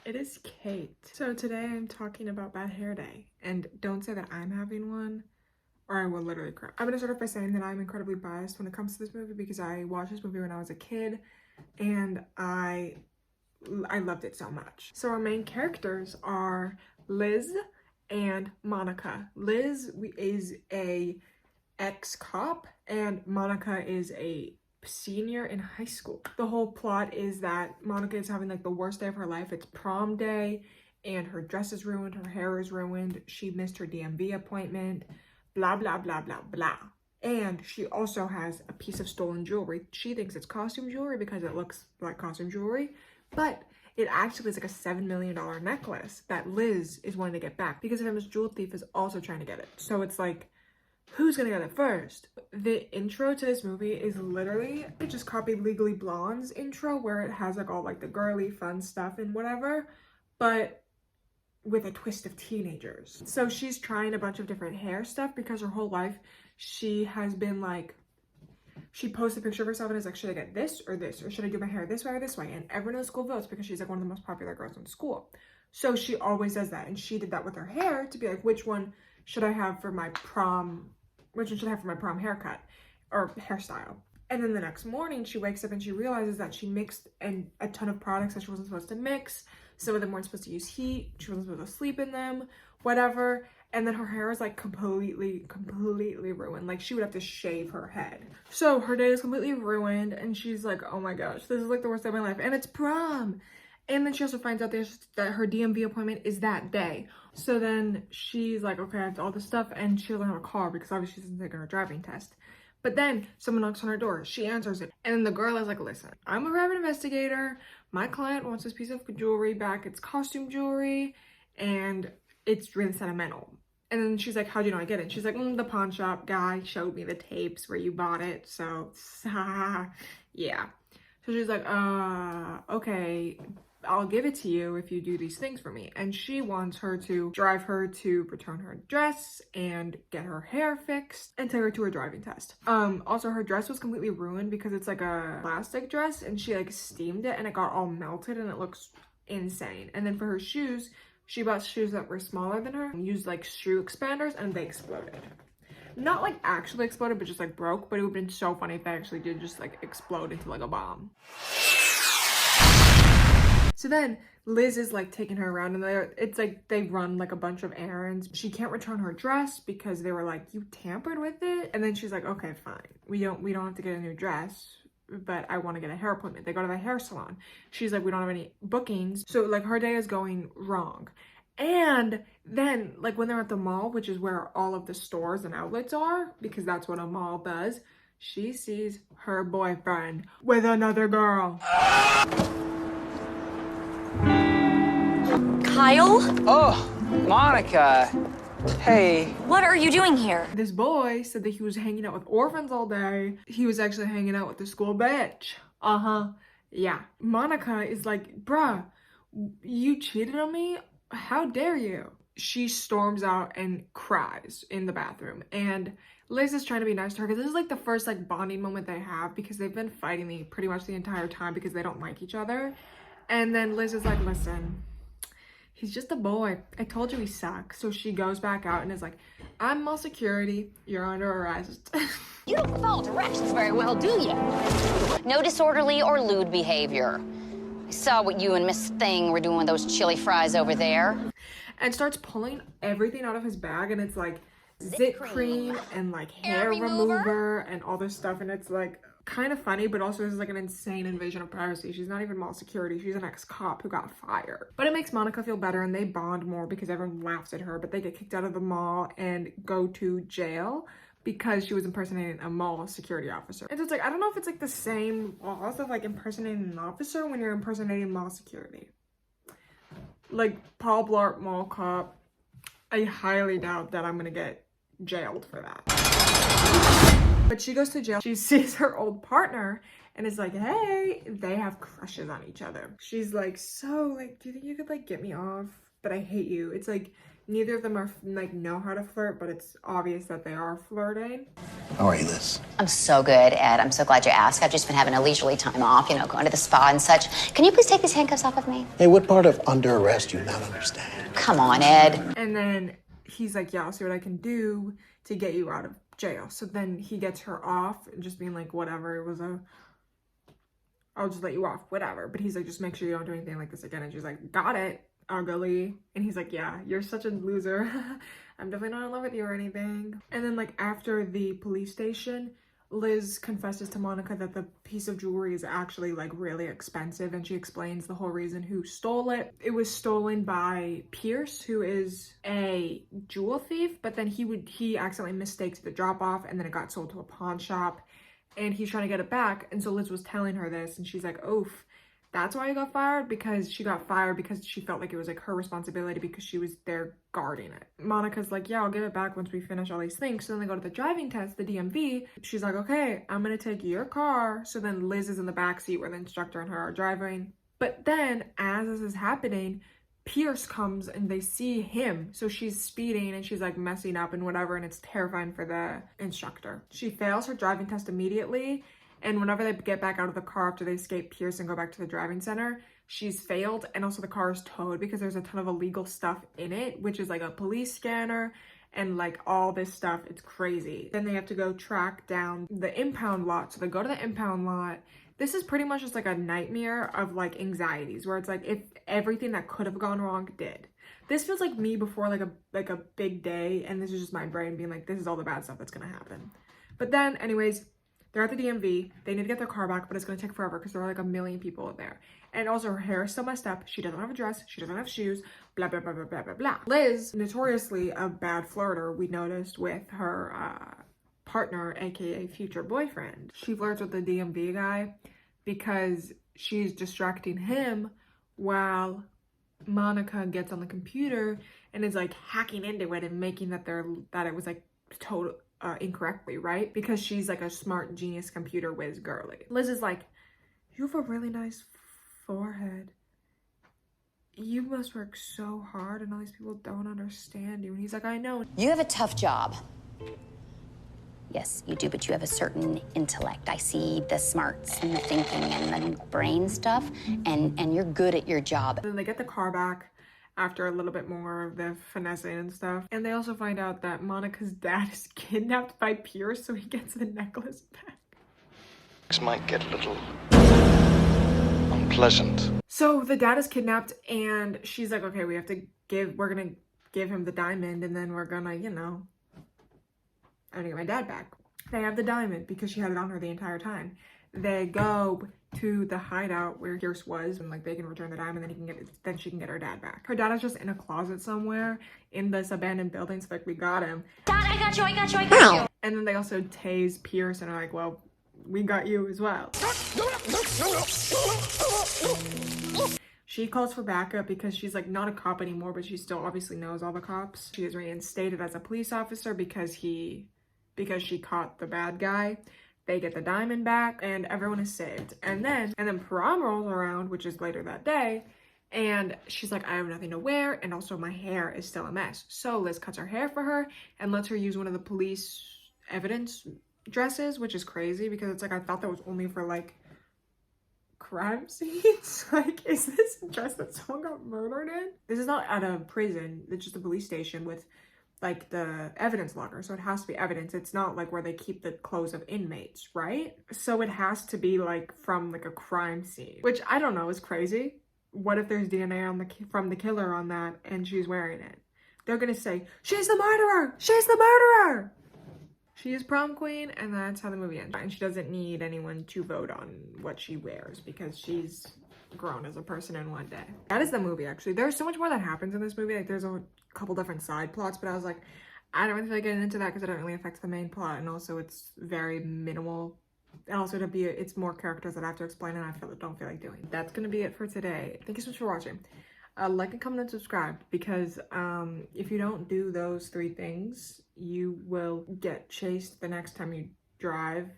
It is Kate. So today I'm talking about bad hair day, and don't say that I'm having one or I will literally cry. I'm gonna start off by saying that I'm incredibly biased when it comes to this movie because I watched this movie when I was a kid and I loved it so much. So our main characters are Liz and Monica. Liz is a ex-cop and Monica is a senior in high school. The whole plot is that Monica is having like the worst day of her life. It's prom day and her dress is ruined, her hair is ruined, she missed her DMV appointment, blah blah blah blah blah. And she also has a piece of stolen jewelry. She thinks it's costume jewelry because it looks like costume jewelry, but it actually is like a $7 million necklace that Liz is wanting to get back because a famous jewel thief is also trying to get it. So it's like, who's gonna get it first? The intro to this movie is literally, it just copied Legally Blonde's intro where it has like all like the girly fun stuff and whatever, but with a twist of teenagers. So she's trying a bunch of different hair stuff because her whole life she has been like, she posts a picture of herself and is like, should I get this or this? Or should I do my hair this way or this way? And everyone in the school votes because she's like one of the most popular girls in school. So she always does that. And she did that with her hair to be like, which one should I have for my prom? Which one should I have for my prom haircut or hairstyle? And then the next morning she wakes up and she realizes that she mixed a ton of products that she wasn't supposed to mix. Some of them weren't supposed to use heat. She wasn't supposed to sleep in them, whatever. And then her hair is like completely ruined. Like she would have to shave her head. So her day is completely ruined and she's like, oh my gosh, this is like the worst day of my life. And it's prom. And then she also finds out that her DMV appointment is that day. So then she's like, okay, I have all this stuff, and she doesn't have a car because obviously she's taking her driving test. But then someone knocks on her door. She answers it. And then the girl is like, listen, I'm a private investigator. My client wants this piece of jewelry back. It's costume jewelry and it's really sentimental. And then she's like, how'd you know I get it? And she's like, the pawn shop guy showed me the tapes where you bought it. So, yeah. So she's like, okay, I'll give it to you if you do these things for me. And she wants her to drive her to return her dress and get her hair fixed and take her to her driving test. Also her dress was completely ruined because it's like a plastic dress and she like steamed it and it got all melted and it looks insane. And then for her shoes, she bought shoes that were smaller than her and used like shoe expanders and they exploded. Not like actually exploded, but just like broke, but it would have been so funny if they actually did just like explode into like a bomb. So then Liz is like taking her around and it's like they run like a bunch of errands. She can't return her dress because they were like, you tampered with it. And then she's like, okay, fine. We don't have to get a new dress, but I want to get a hair appointment. They go to the hair salon. She's like, we don't have any bookings. So like her day is going wrong. And then like when they're at the mall, which is where all of the stores and outlets are, because that's what a mall does, she sees her boyfriend with another girl. Kyle? Oh, Monica. Hey. What are you doing here? This boy said that he was hanging out with orphans all day. He was actually hanging out with the school bitch. Yeah. Monica is like, bruh, you cheated on me? How dare you? She storms out and cries in the bathroom. And Liz is trying to be nice to her because this is like the first like bonding moment they have because they've been fighting pretty much the entire time because they don't like each other. And then Liz is like, listen, he's just a boy. I told you he sucks. So she goes back out and is like, I'm mall security. You're under arrest. You don't follow directions very well, do you? No disorderly or lewd behavior. I saw what you and Miss Thing were doing with those chili fries over there. And starts pulling everything out of his bag. And it's like zit cream and like hair remover and all this stuff. And it's like kind of funny, but also this is like an insane invasion of privacy. She's not even mall security. She's an ex-cop who got fired. But it makes Monica feel better and they bond more because everyone laughs at her, but they get kicked out of the mall and go to jail because she was impersonating a mall security officer. And so it's like, I don't know if it's like the same laws of like impersonating an officer when you're impersonating mall security. Like Paul Blart Mall Cop, I highly doubt that I'm gonna get jailed for that. But she goes to jail. She sees her old partner and is like, hey, they have crushes on each other. She's like, so like, do you think you could like get me off? But I hate you. It's like, neither of them are like know how to flirt, but it's obvious that they are flirting. How are you, Liz? I'm so good, Ed. I'm so glad you asked. I've just been having a leisurely time off, you know, going to the spa and such. Can you please take these handcuffs off of me? Hey, what part of under arrest do you not understand? Come on, Ed. And then he's like, yeah, I'll see what I can do to get you out of jail. So then he gets her off, just being like, whatever, I'll just let you off, whatever. But he's like, just make sure you don't do anything like this again. And she's like, got it, ugly. And he's like, yeah, you're such a loser. I'm definitely not in love with you or anything. And then like after the police station, Liz confesses to Monica that the piece of jewelry is actually like really expensive, and she explains the whole reason who stole it. It was stolen by Pierce, who is a jewel thief, but then he accidentally mistaked the drop off, and then it got sold to a pawn shop, and he's trying to get it back. And so Liz was telling her this, and she's like, oof, that's why you got fired? Because she got fired because she felt like it was like her responsibility because she was there guarding it. Monica's like, yeah, I'll give it back once we finish all these things. So then they go to the driving test, the DMV. She's like, okay, I'm gonna take your car. So then Liz is in the back seat where the instructor and her are driving. But then as this is happening, Pierce comes and they see him. So she's speeding and she's like messing up and whatever, and it's terrifying for the instructor. She fails her driving test immediately. And whenever they get back out of the car after they escape Pierce and go back to the driving center, she's failed. And also the car is towed because there's a ton of illegal stuff in it, which is like a police scanner and like all this stuff. It's crazy. Then they have to go track down the impound lot. So they go to the impound lot. This is pretty much just like a nightmare of like anxieties where it's like if everything that could have gone wrong did. This feels like me before like a big day, and this is just my brain being like, this is all the bad stuff that's gonna happen. But then anyways, they're at the DMV. They need to get their car back, but it's going to take forever because there are like a million people there. And also her hair is still messed up. She doesn't have a dress. She doesn't have shoes. Blah, blah, blah, blah, blah, blah, blah. Liz, notoriously a bad flirter, we noticed with her partner, aka future boyfriend. She flirts with the DMV guy because she's distracting him while Monica gets on the computer and is like hacking into it and making that it was like total incorrectly, right? Because she's like a smart genius computer whiz girly. Liz is like, you have a really nice forehead. You must work so hard and all these people don't understand you. And he's like, I know. You have a tough job. Yes, you do, but you have a certain intellect. I see the smarts and the thinking and the brain stuff, and you're good at your job. Then they get the car back after a little bit more of the finessing and stuff. And they also find out that Monica's dad is kidnapped by Pierce, so he gets the necklace back. This might get a little unpleasant. So the dad is kidnapped and she's like, okay, we're gonna give him the diamond and then we're gonna, you know, I'm gonna get my dad back. They have the diamond because she had it on her the entire time. They go to the hideout where Pierce was and like they can return the diamond, then she can get her dad back. Her dad is just in a closet somewhere in this abandoned building, so like, we got him. Dad, I got you. And then they also tase Pierce and are like, well, we got you as well. She calls for backup because she's like not a cop anymore, but she still obviously knows all the cops. She is reinstated as a police officer because she caught the bad guy. They get the diamond back and everyone is saved. And then prom rolls around, which is later that day, and she's like, I have nothing to wear, and also my hair is still a mess. So Liz cuts her hair for her and lets her use one of the police evidence dresses, which is crazy because it's like, I thought that was only for like crime scenes. Like, is this a dress that someone got murdered in? This is not at a prison, it's just a police station with like the evidence locker, so it has to be evidence. It's not like where they keep the clothes of inmates, right? So it has to be like from like a crime scene, which I don't know, is crazy. What if there's DNA on from the killer on that and she's wearing it? They're gonna say, she's the murderer, she's the murderer. She is prom queen, and that's how the movie ends. And she doesn't need anyone to vote on what she wears because she's grown as a person in one day. That is the movie, actually. There's so much more that happens in this movie. Like, there's a couple different side plots, but I was like, I don't really feel like getting into that because it doesn't really affect the main plot, and also it's very minimal. And also it's more characters that I have to explain, and I don't feel like doing. That's gonna be it for today. Thank you so much for watching. Like and comment and subscribe, because if you don't do those 3 things, you will get chased the next time you drive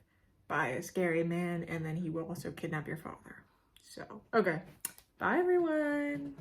by a scary man, and then he will also kidnap your father. So, okay. Bye, everyone.